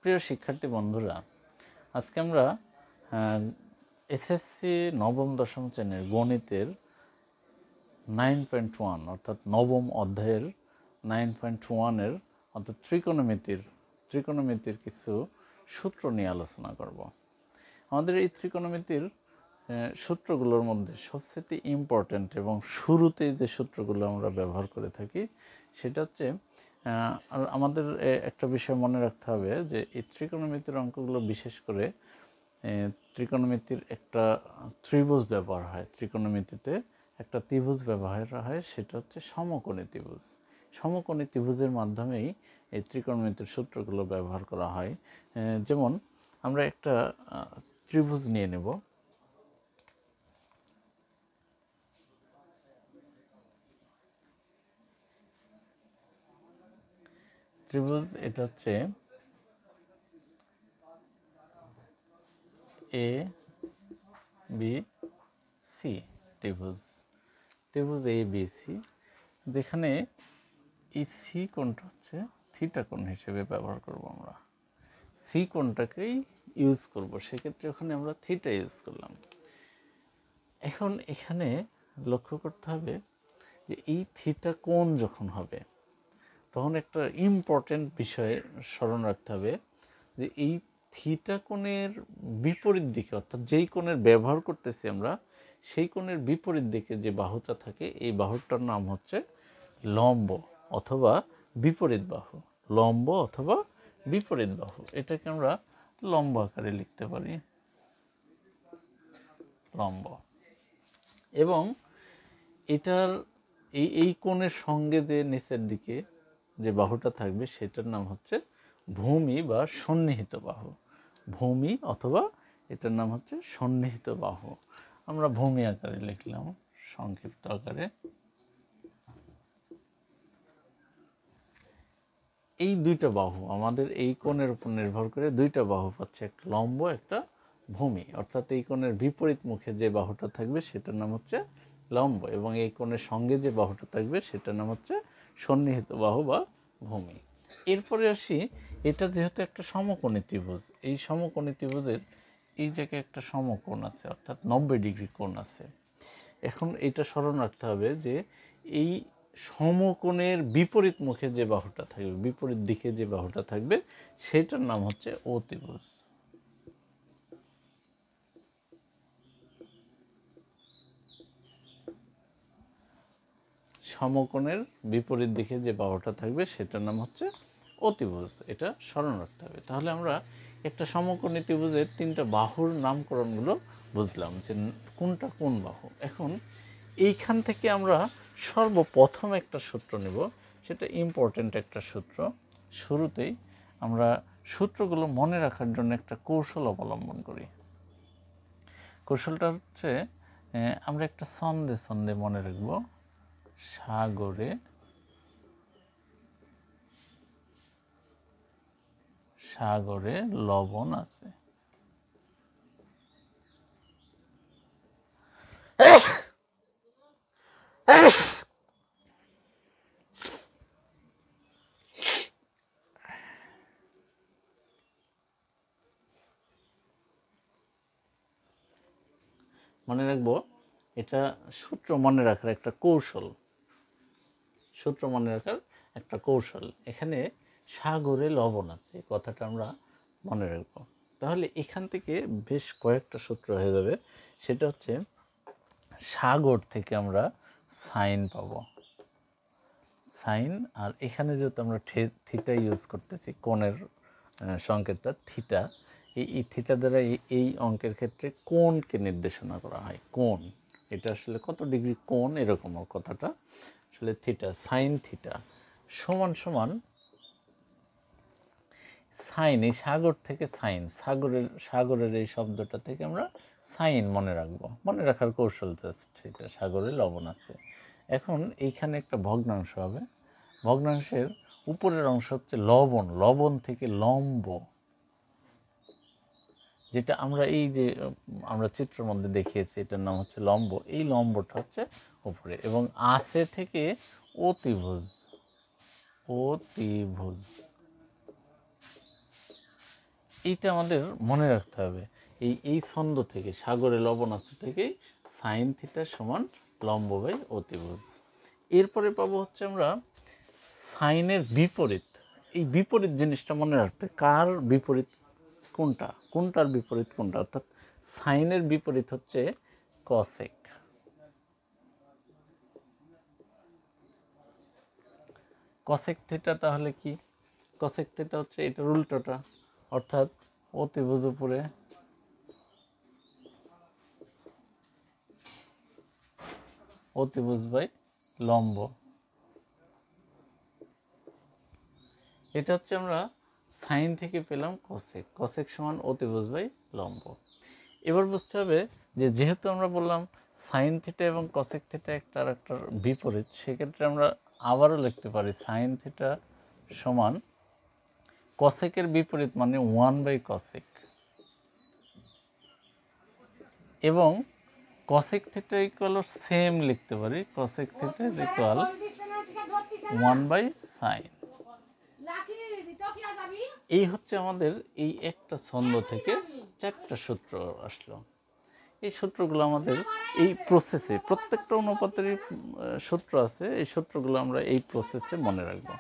প্রিয় শিক্ষার্থী বন্ধুরা, আজকে আমরা এসএসসি নবম দশম শ্রেণীর গণিতের 9.1 অর্থাৎ নবম অধ্যায়ের 9.1-এর অর্থাৎ ত্রিকোণমিতির কিছু সূত্র নিয়ে আলোচনা করব। আমাদের এই ত্রিকোণমিতির সূত্রগুলোর মধ্যে সবচেয়ে ইম্পর্ট্যান্ট এবং শুরুতেই যে সূত্রগুলো আমরা ব্যবহার করে থাকি সেটা হচ্ছে আমাদের একটা বিষয় মনে রাখতে হবে যে এই ত্রিকোণমিতির অঙ্কগুলো বিশেষ করে ত্রিকোণমিতির একটা ত্রিভুজ ব্যবহার হয়। ত্রিকোণমিতিতে একটা ত্রিভুজ ব্যবহার হয়, সেটা হচ্ছে সমকোণী ত্রিভুজ। সমকোণী ত্রিভুজের মাধ্যমেই এই ত্রিকোণমিতির সূত্রগুলো ব্যবহার করা হয়। যেমন আমরা একটা ত্রিভুজ নিয়ে নেব। ত্রিভুজ এটা হচ্ছে এ বি সি ত্রিভুজ এ বি সি, যেখানে এই সি কোণটা হচ্ছে থিটা কোণ হিসেবে ব্যবহার করব। আমরা সি কোণটাকেই ইউজ করব, সেক্ষেত্রে ওখানে আমরা থিটা ইউজ করলাম। এখন এখানে লক্ষ্য করতে হবে যে এই থিটা কোণ যখন হবে তখন একটা ইম্পর্টেন্ট বিষয় স্মরণ রাখতে হবে যে এই থিটা কোণের বিপরীত দিকে, অর্থাৎ যেই কোণের ব্যবহার করতেছি আমরা সেই কোণের বিপরীত দিকে যে বাহুটা থাকে এই বাহুটার নাম হচ্ছে লম্ব অথবা বিপরীত বাহু। লম্ব অথবা বিপরীত বাহু, এটাকে আমরা লম্ব আকারে লিখতে পারি, লম্ব। এবং এটার এই কোণের সঙ্গে যে নিচের দিকে যে বাহুটা থাকবে সেটার নাম হচ্ছে ভূমি বা সন্নিহিত বাহু। ভূমি অথবা এটার নাম হচ্ছে সন্নিহিত বাহু। আমরা ভূমি আকারে লিখলাম, সংক্ষিপ্ত আকারে। এই দুইটা বাহু আমাদের এই কোণের উপর নির্ভর করে দুইটা বাহু পাচ্ছে, একটা লম্ব একটা ভূমি। অর্থাৎ এই কোণের বিপরীত মুখে যে বাহুটা থাকবে সেটার নাম হচ্ছে লম্ব এবং এই কোণের সঙ্গে যে বাহুটা থাকবে সেটার নাম হচ্ছে সন্নিহিত বাহু বা ভূমি। এরপরে আসি, এটা যেহেতু একটা সমকোণী ত্রিভুজ, এই সমকোণী ত্রিভুজের এই জায়গায় একটা সমকোণ আছে, অর্থাৎ 90 ডিগ্রি কোণ আছে। এখন এটা স্মরণ রাখতে হবে যে এই সমকোণের বিপরীত মুখে যে বাহুটা থাকবে, বিপরীত দিকে যে বাহুটা থাকবে সেটার নাম হচ্ছে অতিভুজ। সমকোণের বিপরীত দিকে যে বাহুটা থাকবে সেটার নাম হচ্ছে অতিভুজ। এটা স্মরণ রাখতে হবে। তাহলে আমরা একটা সমকোণী ত্রিভুজের তিনটা বাহুর নামকরণগুলো বুঝলাম যে কোনটা কোন বাহু। এখন এইখান থেকে আমরা সর্বপ্রথম একটা সূত্র নেব, সেটা ইম্পর্টেন্ট একটা সূত্র। শুরুতেই আমরা সূত্রগুলো মনে রাখার জন্য একটা কৌশল অবলম্বন করি। কৌশলটা হচ্ছে আমরা একটা ছন্দে মনে রাখবো, সাগরে লবণ আছে। মনে রাখবো, এটা সূত্র মনে রাখার একটা কৌশল। এখানে সাগরে লবণ আছে কথাটা আমরা মনে রাখবো। তাহলে এখান থেকে বেশ কয়েকটা সূত্র হয়ে যাবে। সেটা হচ্ছে সাগর থেকে আমরা সাইন পাবো, সাইন। আর এখানে যেহেতু আমরা থিটা ইউজ করতেছি, কোণের সংকেতটা থিটা, এই থিটা দ্বারা এই অঙ্কের ক্ষেত্রে কোণকে নির্দেশনা করা হয়। কোণ, এটা আসলে কত ডিগ্রি কোণ এরকম কথাটা আসলে থিটা, সাইন থিটা সমান সাইন। এই সাগর থেকে সাইন, সাগরের এই শব্দটা থেকে আমরা সাইন মনে রাখবো। মনে রাখার কৌশল জাস্ট এটা, সাগরে লবণ আছে। এখন এইখানে একটা ভগ্নাংশ হবে, ভগ্নাংশের উপরের অংশ হচ্ছে লবণ, লবণ থেকে লম্ব, যেটা আমরা এই যে আমরা চিত্রের মধ্যে দেখিয়েছি এটার নাম হচ্ছে লম্ব। এই লম্বটা হচ্ছে উপরে এবং আছে থেকে অতিভুজ, এইটা আমাদের মনে রাখতে হবে। এই ছন্দ থেকে, সাগরে লবণ আছে থেকে সাইন থিটা সমান লম্ব বাই অতিভুজ। এরপরে পাবো হচ্ছে আমরা সাইনের বিপরীত। এই বিপরীত জিনিসটা মনে রাখতে, কার বিপরীত কোনটা, কোনটার বিপরীত কোনটা, অর্থাৎ সাইনের বিপরীত হচ্ছে কসেক। কসেক থিটা তাহলে কি? কসেক থিটা হচ্ছে এটার উল্টোটা, অর্থাৎ অতিভুজ উপরে অতিভুজ বাই লম্ব। এটা হচ্ছে আমরা সাইন থেকে পেলাম কসেক, কসেক সমান অতিভুজ বাই লম্ব। এবার বুঝতে হবে যে যেহেতু আমরা বললাম সাইন থিটা এবং কসেক থিটা একটা আর একটার বিপরীত, সেক্ষেত্রে আমরা আবারও লিখতে পারি সাইন থিটা সমান কসেকের বিপরীত মানে 1 বাই কসেক, এবং কসেক থিটা ইকুয়াল সেম লিখতে পারি, cosec theta is equal 1 by sine. এই হচ্ছে আমাদের এই একটা ছন্দ থেকে 4টা সূত্র আসলো। এই সূত্রগুলো আমাদের এই প্রসেসে, প্রত্যেকটা অনুপাতেরই সূত্র আছে, এই সূত্রগুলো আমরা এই প্রসেসে মনে রাখবো।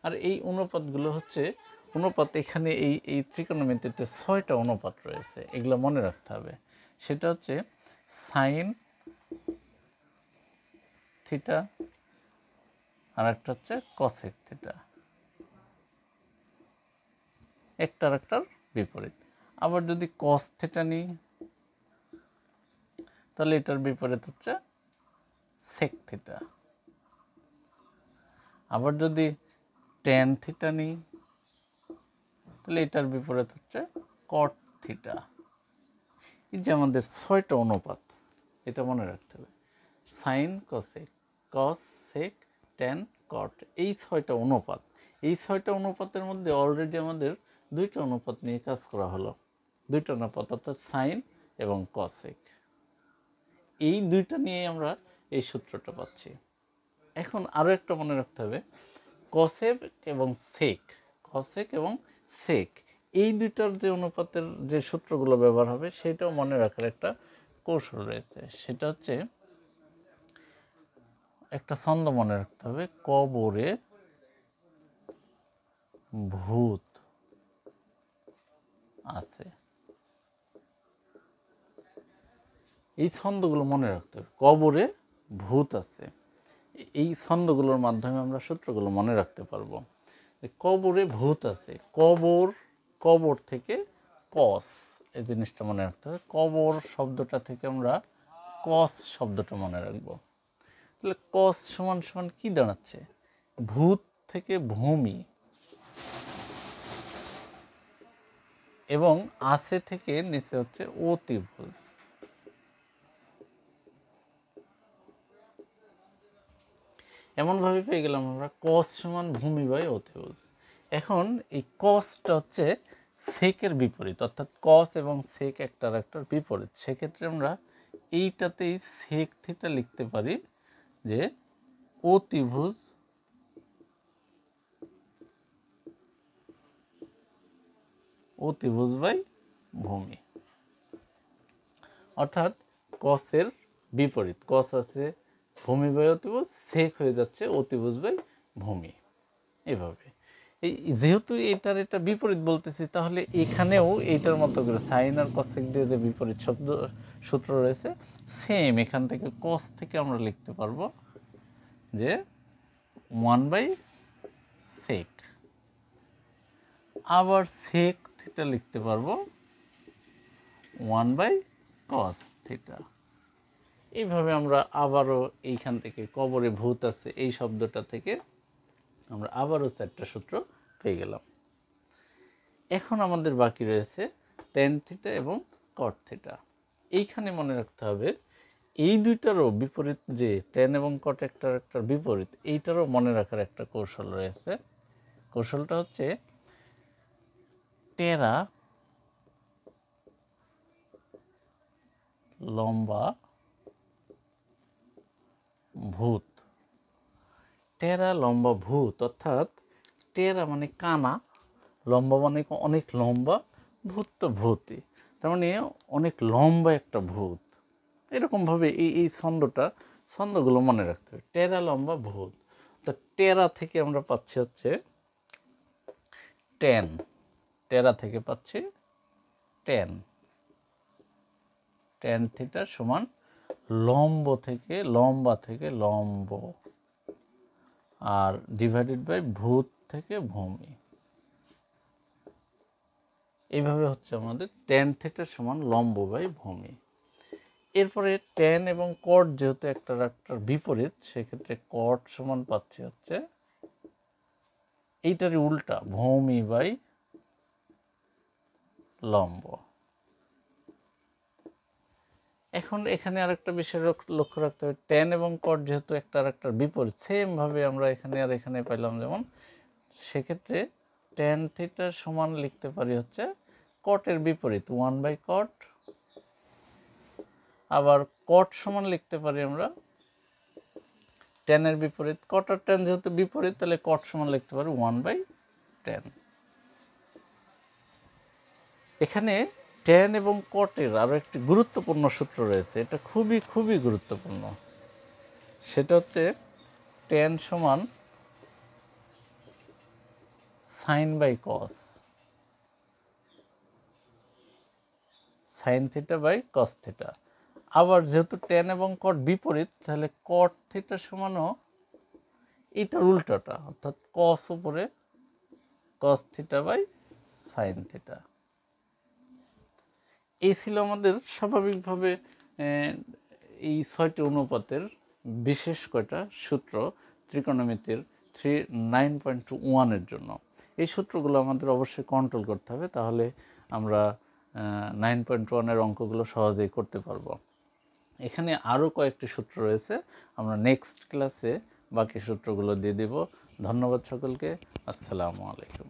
আর এই অনুপাতগুলো হচ্ছে অনুপাত, এখানে এই ত্রিকোণমিতিতে 6টা অনুপাত রয়েছে, এগুলো মনে রাখতে হবে। সেটা হচ্ছে সাইন থিটা, আর একটা হচ্ছে কসেক থিটা, একটা আর একটার বিপরীত। আবার যদি কস থিটা নিই তাহলে এটার বিপরীত হচ্ছে সেক থিটা। আবার যদি ট্যান থিটা নিই তাহলে এটার বিপরীত হচ্ছে কট থিটা। এই যে আমাদের 6টা অনুপাত, এটা মনে রাখতে হবে। সাইন কসেক, কস সেক ট্যান কট, এই 6টা অনুপাত। এই 6টা অনুপাতের মধ্যে অলরেডি আমাদের 2টা অনুপাত নিয়ে কাজ করা হলো। 2টা অনুপাত অর্থাৎ সাইন এবং কসেক, এই 2টা নিয়ে আমরা এই সূত্রটা পাচ্ছি। এখন আরও একটা মনে রাখতে হবে, কসেক এবং সেক, কসেক এবং সেক, এই 2টার যে অনুপাতের যে সূত্রগুলো ব্যবহার হবে সেটাও মনে রাখার একটা কৌশল রয়েছে। সেটা হচ্ছে একটা ছন্দ মনে রাখতে হবে, কবরে ভূত আছে। এই ছন্দগুলো মনে রাখতে হবে, কবরে ভূত আছে। এই ছন্দগুলোর মাধ্যমে আমরা সূত্রগুলো মনে রাখতে পারবো। কবরে ভূত আছে, কবর, কবর থেকে কস, এই জিনিসটা মনে রাখতে হবে। কবর শব্দটা থেকে আমরা কস শব্দটা মনে রাখবো। তাহলে কস সমান সমান কি দাঁড়াচ্ছে? ভূত থেকে ভূমি, এবং আছে থেকে নিচে হচ্ছে অতিভুজ। এমনভাবে পেয়ে গেলাম আমরা কস সমান ভূমি বাই অতিভুজ। এখন এই কসটা হচ্ছে সেকের বিপরীত, অর্থাৎ কস এবং সেক একটার একটার বিপরীত। সেক্ষেত্রে আমরা এইটাতেই সেক থিটা লিখতে পারি যে অতিভুজ অতিভুজ বাই ভূমি, অর্থাৎ কসের বিপরীত, কস আছে ভূমি বাই অতিভুজ, সেক হয়ে যাচ্ছে অতিভুজ বাই ভূমি। এভাবে এই যেহেতু এটার এটা বিপরীত বলতেছি, তাহলে এখানেও এইটার মতো করে সাইন আর কসেক দিয়ে যে বিপরীত শব্দ সূত্র রয়েছে, সেম এখান থেকে কস থেকে আমরা লিখতে পারবো যে 1 বাই সেক। আবার সেক থিটা লিখতে পারবো 1 বাই কস থিটা। এইভাবে আমরা আবারও এইখান থেকে কবরে ভূত আছে এই শব্দটা থেকে আমরা আবারও 4টা সূত্র পেয়ে গেলাম। এখন আমাদের বাকি রয়েছে ট্যান থিটা এবং কট থিটা। এইখানে মনে রাখতে হবে এই দুইটারও বিপরীত, যে ট্যান এবং কট একটার একটার বিপরীত, এইটারও মনে রাখার একটা কৌশল রয়েছে। কৌশলটা হচ্ছে টেরা লম্বা ভূত। টেরা লম্বা ভূত, অর্থাৎ টেরা মানে কানা, লম্বা মানে অনেক লম্বা, ভূত তো ভূতই, তার মানে অনেক লম্বা একটা ভূত। এরকমভাবে এই ছন্দগুলো মনে রাখতে হবে। টেরা লম্বা ভূত, তো টেরা থেকে আমরা পাচ্ছি হচ্ছে টেন, টেরা থেকে পাচ্ছি টেন, টেন থিটা সমান লম্বা থেকে লম্ব, আর ডিভাইডেড বাই ভূত থেকে ভূমি। এইভাবে হচ্ছে আমাদের টেন থিটা সমান লম্ব বাই ভূমি। এরপরে টেন এবং কট যেহেতু একটার বিপরীত, সেক্ষেত্রে কট সমান পাচ্ছি হচ্ছে এইটারই উল্টা, ভূমি বাই লম্ব। এখন এখানে আরেকটা বিষয় লক্ষ্য রাখতে হবে, টেন এবং কট যেহেতু একটার বিপরীত, সেম ভাবে আমরা এখানে আর এখানে পাইলাম যেমন, সেক্ষেত্রে টেন থিটা সমান লিখতে পারি হচ্ছে কটের বিপরীত 1 বাই কট, আবার কট সমান লিখতে পারি আমরা টেনের বিপরীত, কট আর টেন যেহেতু বিপরীত, তাহলে কট সমান লিখতে পারি 1 বাই টেন। এখানে টেন এবং কটের আরও একটি গুরুত্বপূর্ণ সূত্র রয়েছে, এটা খুবই গুরুত্বপূর্ণ। সেটা হচ্ছে টেন সমান sine by cos, sine theta by cos theta. আবার যেহেতু টেন এবং কট বিপরীত, তাহলে কট থিটা সমানও এইটার উল্টোটা, অর্থাৎ কস উপরে cos theta by sine theta. এই ছিল আমাদের স্বাভাবিকভাবে এই 6টি অনুপাতের বিশেষ কয়টা সূত্র ত্রিকোণমিতির 9.1 জন্য। এই সূত্রগুলো আমাদের অবশ্যই কন্ট্রোল করতে হবে, তাহলে আমরা 9.1 অঙ্কগুলো সহজেই করতে পারবো। এখানে আরও কয়েকটি সূত্র রয়েছে, আমরা নেক্সট ক্লাসে বাকি সূত্রগুলো দিয়ে দেব। ধন্যবাদ সকলকে, আসসালামু আলাইকুম।